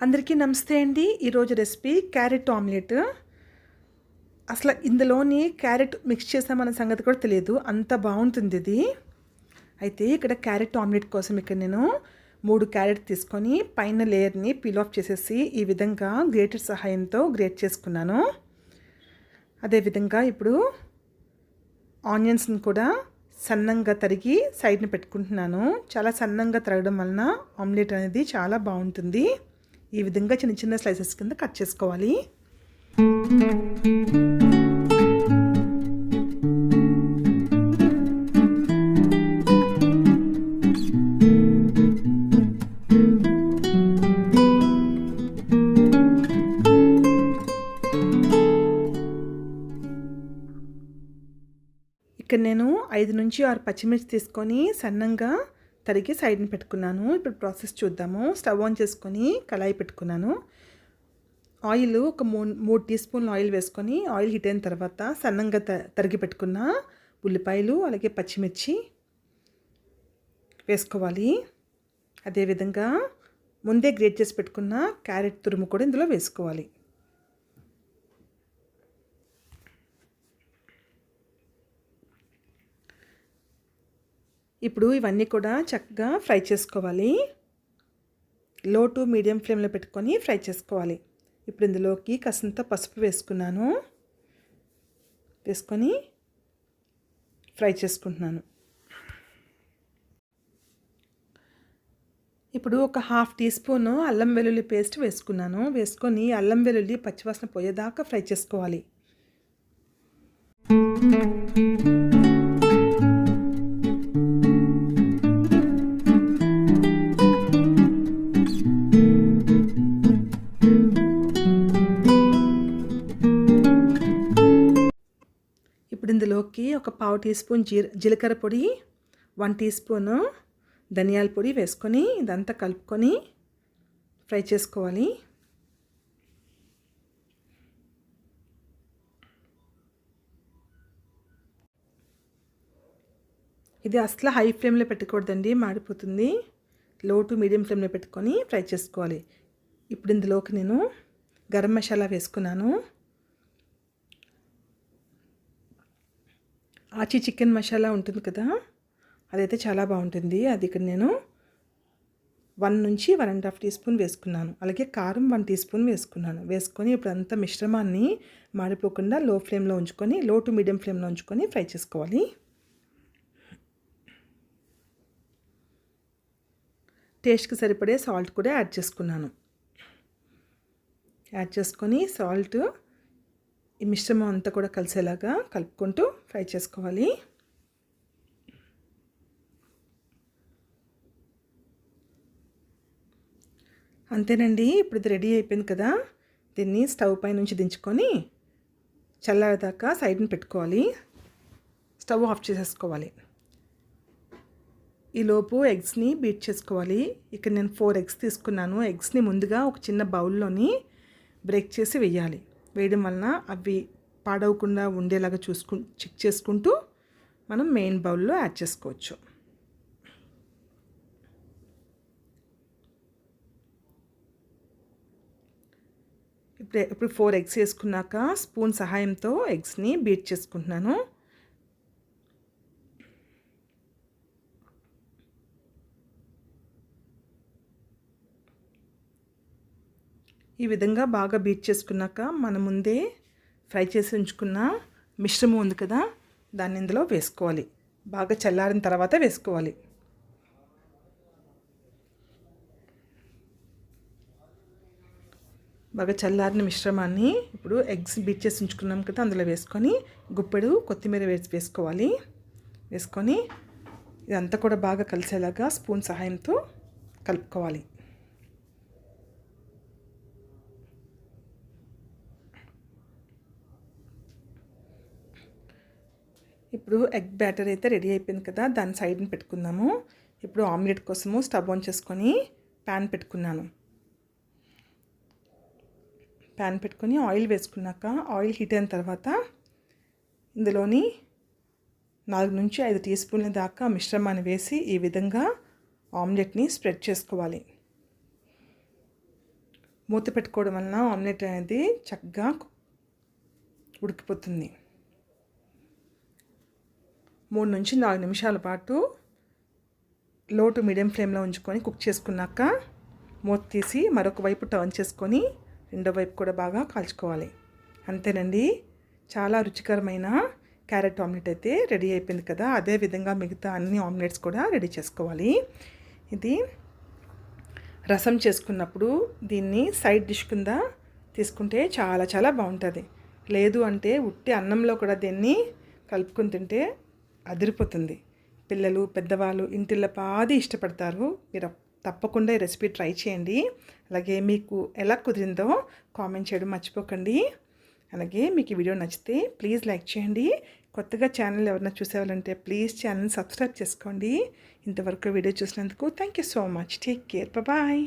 అందరికీ నమస్తే అండి. ఈరోజు రెసిపీ క్యారెట్ ఆమ్లెట్. అసలు ఇందులోని క్యారెట్ మిక్స్ చేసామన్న సంగతి కూడా తెలియదు, అంత బాగుంటుంది ఇది. అయితే ఇక్కడ క్యారెట్ ఆమ్లెట్ కోసం ఇక్కడ నేను 3 క్యారెట్ తీసుకొని పైన లేయర్ని పీల్ ఆఫ్ చేసేసి ఈ విధంగా గ్రేటర్ సహాయంతో గ్రేట్ చేసుకున్నాను. అదేవిధంగా ఇప్పుడు ఆనియన్స్ని కూడా సన్నంగా తరిగి సైడ్ని పెట్టుకుంటున్నాను. చాలా సన్నంగా తరగడం వలన ఆమ్లెట్ అనేది చాలా బాగుంటుంది. ఈ విధంగా చిన్న చిన్న స్లైసెస్ కింద కట్ చేసుకోవాలి. ఇక్కడ నేను 5 నుంచి 6 పచ్చిమిర్చి తీసుకొని సన్నంగా తరిగి సైడ్ని పెట్టుకున్నాను. ఇప్పుడు ప్రాసెస్ చూద్దాము. స్టవ్ ఆన్ చేసుకొని కళాయి పెట్టుకున్నాను. ఆయిల్ ఒక 3 టీ స్పూన్లు ఆయిల్ వేసుకొని ఆయిల్ హీట్ అయిన తర్వాత సన్నంగా తరిగి పెట్టుకున్న ఉల్లిపాయలు అలాగే పచ్చిమిర్చి వేసుకోవాలి. అదేవిధంగా ముందే గ్రేట్ చేసి పెట్టుకున్న క్యారెట్ తురుము కూడా ఇందులో వేసుకోవాలి. ఇప్పుడు ఇవన్నీ కూడా చక్కగా ఫ్రై చేసుకోవాలి. లో టు మీడియం ఫ్లేమ్లో పెట్టుకొని ఫ్రై చేసుకోవాలి. ఇప్పుడు ఇందులోకి కాసంత పసుపు వేసుకున్నాను. వేసుకొని ఫ్రై చేసుకుంటున్నాను. ఇప్పుడు ఒక 1/2 టీ స్పూన్ అల్లం వెల్లుల్లి పేస్ట్ వేసుకున్నాను. వేసుకొని అల్లం వెల్లుల్లి పచ్చివాసన పోయేదాకా ఫ్రై చేసుకోవాలి. ఇప్పుడు ఇందులోకి ఒక 1/2 టీ స్పూన్ జీలకర్ర పొడి, 1 టీ స్పూన్ ధనియాల పొడి వేసుకొని ఇదంతా కలుపుకొని ఫ్రై చేసుకోవాలి. ఇది అసలు హై ఫ్లేమ్లో పెట్టకూడదండి, మాడిపోతుంది. లో టు మీడియం ఫ్లేమ్లో పెట్టుకొని ఫ్రై చేసుకోవాలి. ఇప్పుడు ఇందులోకి నేను గరం మసాలా వేసుకున్నాను. ఆచి చికెన్ మసాలా ఉంటుంది కదా, అదైతే చాలా బాగుంటుంది. అది ఇక్కడ నేను 1 నుంచి 1.5 టీ స్పూన్ వేసుకున్నాను. అలాగే కారం 1 టీ స్పూన్ వేసుకున్నాను. వేసుకొని ఇప్పుడు అంతా మిశ్రమాన్ని మాడిపోకుండా లో ఫ్లేమ్లో ఉంచుకొని లో టు మీడియం ఫ్లేమ్లో ఉంచుకొని ఫ్రై చేసుకోవాలి. టేస్ట్కి సరిపడే సాల్ట్ కూడా యాడ్ చేసుకున్నాను. యాడ్ చేసుకొని సాల్ట్ ఈ మిశ్రమం అంతా కూడా కలిసేలాగా కలుపుకుంటూ ఫ్రై చేసుకోవాలి. అంతేనండి. ఇప్పుడు ఇది రెడీ అయిపోయింది కదా, దీన్ని స్టవ్ పై నుంచి దించుకొని చల్లారేదాకా సైడ్ని పెట్టుకోవాలి. స్టవ్ ఆఫ్ చేసేసుకోవాలి. ఈలోపు ఎగ్స్ని బీట్ చేసుకోవాలి. ఇక్కడ నేను 4 ఎగ్స్ తీసుకున్నాను. ఎగ్స్ని ముందుగా ఒక చిన్న బౌల్లోని బ్రేక్ చేసి వేయాలి. వేయడం వలన అవి పాడవకుండా ఉండేలాగా చెక్ చేసుకుంటూ మనం మెయిన్ బౌల్లో యాడ్ చేసుకోవచ్చు. ఇప్పుడు 4 ఎగ్స్ వేసుకున్నాక స్పూన్ సహాయంతో ఎగ్స్ని బీట్ చేసుకుంటున్నాను. ఈ విధంగా బాగా బీట్ చేసుకున్నాక మనం ముందే ఫ్రై చేసి ఉంచుకున్న మిశ్రమం ఉంది కదా, దాన్ని ఇందులో వేసుకోవాలి. బాగా చల్లారిన తర్వాత వేసుకోవాలి. బాగా చల్లారిన మిశ్రమాన్ని ఇప్పుడు ఎగ్స్ బీట్ చేసి ఉంచుకున్నాం కదా, అందులో వేసుకొని గుప్పెడు కొత్తిమీర వేసుకోవాలి. వేసుకొని ఇదంతా కూడా బాగా కలిసేలాగా స్పూన్ సహాయంతో కలుపుకోవాలి. ఇప్పుడు ఎగ్ బ్యాటర్ అయితే రెడీ అయిపోయింది కదా, దాన్ని సైడ్ని పెట్టుకుందాము. ఇప్పుడు ఆమ్లెట్ కోసము స్టవ్ ఆన్ చేసుకొని ప్యాన్ పెట్టుకున్నాను. ప్యాన్ పెట్టుకొని ఆయిల్ వేసుకున్నాక ఆయిల్ హీట్ అయిన తర్వాత ఇందులోని 4 నుంచి 5 టీ స్పూన్ల దాకా మిశ్రమాన్ని వేసి ఈ విధంగా ఆమ్లెట్ని స్ప్రెడ్ చేసుకోవాలి. మూత పెట్టుకోవడం వలన ఆమ్లెట్ అనేది చక్కగా ఉడికిపోతుంది. 3 నుంచి 4 నిమిషాల పాటు లో టు మీడియం ఫ్లేమ్లో ఉంచుకొని కుక్ చేసుకున్నాక మూత తీసి మరొక వైపు టర్న్ చేసుకొని రెండో వైపు కూడా బాగా కాల్చుకోవాలి. అంతేనండి, చాలా రుచికరమైన క్యారెట్ ఆమ్లెట్ అయితే రెడీ అయిపోయింది కదా. అదే విధంగా మిగతా అన్ని ఆమ్లెట్స్ కూడా రెడీ చేసుకోవాలి. ఇది రసం చేసుకున్నప్పుడు దీన్ని సైడ్ డిష్ కింద తీసుకుంటే చాలా చాలా బాగుంటుంది. లేదు అంటే ఉట్టి అన్నంలో కూడా దీన్ని కలుపుకొని తింటే అదిరిపోతుంది. పిల్లలు పెద్దవాళ్ళు ఇంటిల్లపాది ఇష్టపడతారు. మీరు తప్పకుండా ఈ రెసిపీ ట్రై చేయండి. అలాగే మీకు ఎలా కుదిరిందో కామెంట్ చేయడం మర్చిపోకండి. అలాగే మీకు ఈ వీడియో నచ్చితే ప్లీజ్ లైక్ చేయండి. కొత్తగా ఛానల్ ఎవరైనా చూసేవాళ్ళంటే ప్లీజ్ ఛానల్ సబ్స్క్రైబ్ చేసుకోండి. ఇంతవరకు వీడియో చూసినందుకు thank you so much. Take care. Bye.